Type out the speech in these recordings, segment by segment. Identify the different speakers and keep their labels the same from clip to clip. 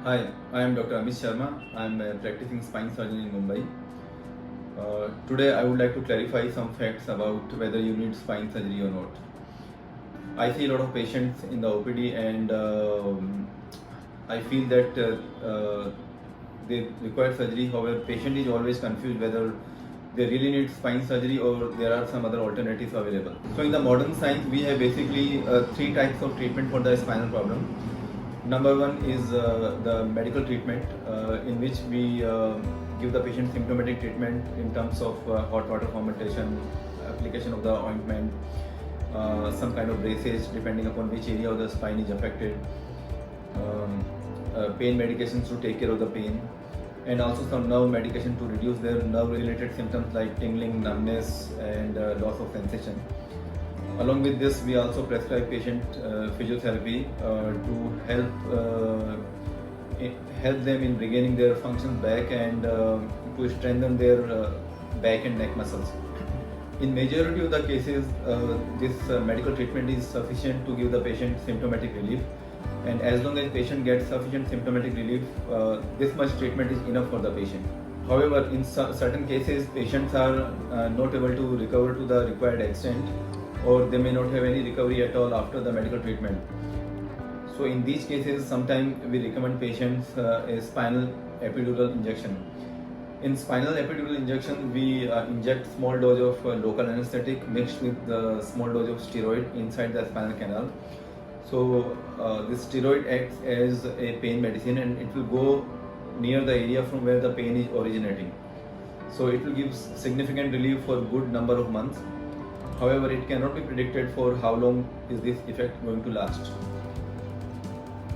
Speaker 1: Hi, I am Dr. Amit Sharma. I am a practicing spine surgeon in Mumbai. Today, I would like to clarify some facts about whether you need spine surgery or not. I see a lot of patients in the OPD, and I feel that they require surgery. However, patient is always confused whether they really need spine surgery or there are some other alternatives available. So, in the modern science, we have basically three types of treatment for the spinal problem. Number one is the medical treatment, in which we give the patient symptomatic treatment in terms of hot water fomentation, application of the ointment, some kind of braces depending upon which area of the spine is affected, pain medications to take care of the pain, and also some nerve medication to reduce their nerve related symptoms like tingling, numbness, and loss of sensation. Along with this, we also prescribe patient physiotherapy to help them in regaining their functions back and to strengthen their back and neck muscles. In majority of the cases, this medical treatment is sufficient to give the patient symptomatic relief, and as long as patient gets sufficient symptomatic relief, this much treatment is enough for the patient. However, in certain cases, patients are not able to recover to the required extent, or they may not have any recovery at all after the medical treatment. So in these cases, sometimes we recommend patients a spinal epidural injection. In spinal epidural injection, we inject small dose of local anesthetic mixed with the small dose of steroid inside the spinal canal. So this steroid acts as a pain medicine, and it will go near the area from where the pain is originating. So it will give significant relief for a good number of months. However, it cannot be predicted for how long is this effect going to last.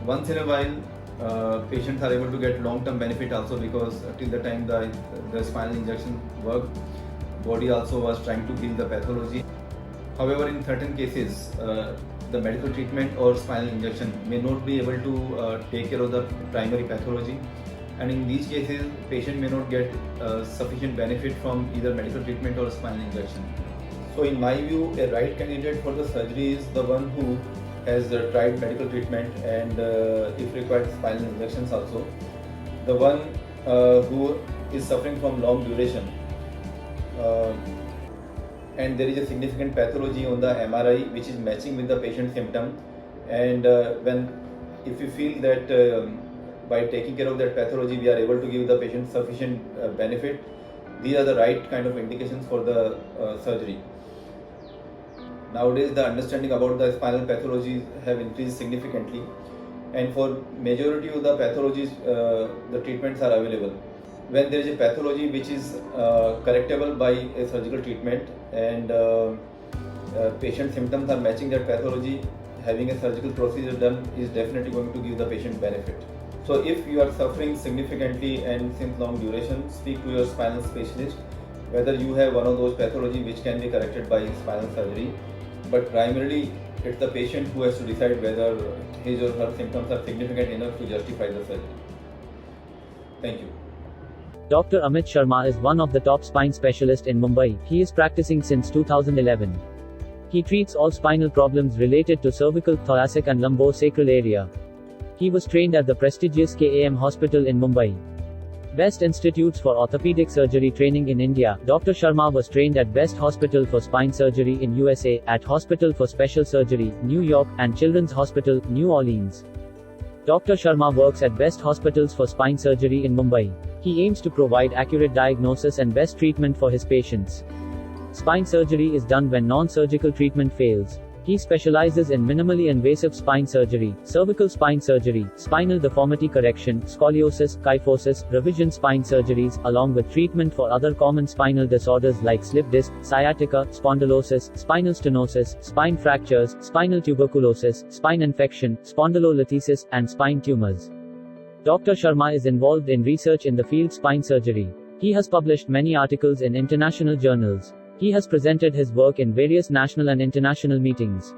Speaker 1: Once in a while, patients are able to get long-term benefit also, because till the time the spinal injection worked, body also was trying to heal the pathology. However, in certain cases, the medical treatment or spinal injection may not be able to take care of the primary pathology, and in these cases, patient may not get sufficient benefit from either medical treatment or spinal injection. So in my view, a right candidate for the surgery is the one who has tried medical treatment and if required spinal injections also. The one who is suffering from long duration and there is a significant pathology on the MRI which is matching with the patient symptom, and if you feel that by taking care of that pathology we are able to give the patient sufficient benefit, these are the right kind of indications for the surgery. Nowadays, the understanding about the spinal pathologies have increased significantly, and for majority of the pathologies, the treatments are available. When there is a pathology which is correctable by a surgical treatment, and patient symptoms are matching that pathology, having a surgical procedure done is definitely going to give the patient benefit. So if you are suffering significantly and since long duration, speak to your spinal specialist whether you have one of those pathology which can be corrected by spinal surgery. But primarily, it's the patient who has to decide whether his or her symptoms are significant enough to justify the surgery. Thank you.
Speaker 2: Dr. Amit Sharma is one of the top spine specialists in Mumbai. He is practicing since 2011. He treats all spinal problems related to cervical, thoracic and lumbosacral area. He was trained at the prestigious KAM Hospital in Mumbai. Best Institutes for Orthopedic Surgery Training in India. Dr. Sharma was trained at Best Hospital for Spine Surgery in USA, at Hospital for Special Surgery, New York, and Children's Hospital, New Orleans. Dr. Sharma works at Best Hospitals for Spine Surgery in Mumbai. He aims to provide accurate diagnosis and best treatment for his patients. Spine surgery is done when non-surgical treatment fails. He specializes in minimally invasive spine surgery, cervical spine surgery, spinal deformity correction, scoliosis, kyphosis, revision spine surgeries, along with treatment for other common spinal disorders like slip disc, sciatica, spondylosis, spinal stenosis, spine fractures, spinal tuberculosis, spine infection, spondylolisthesis, and spine tumors. Dr. Sharma is involved in research in the field spine surgery. He has published many articles in international journals. He has presented his work in various national and international meetings.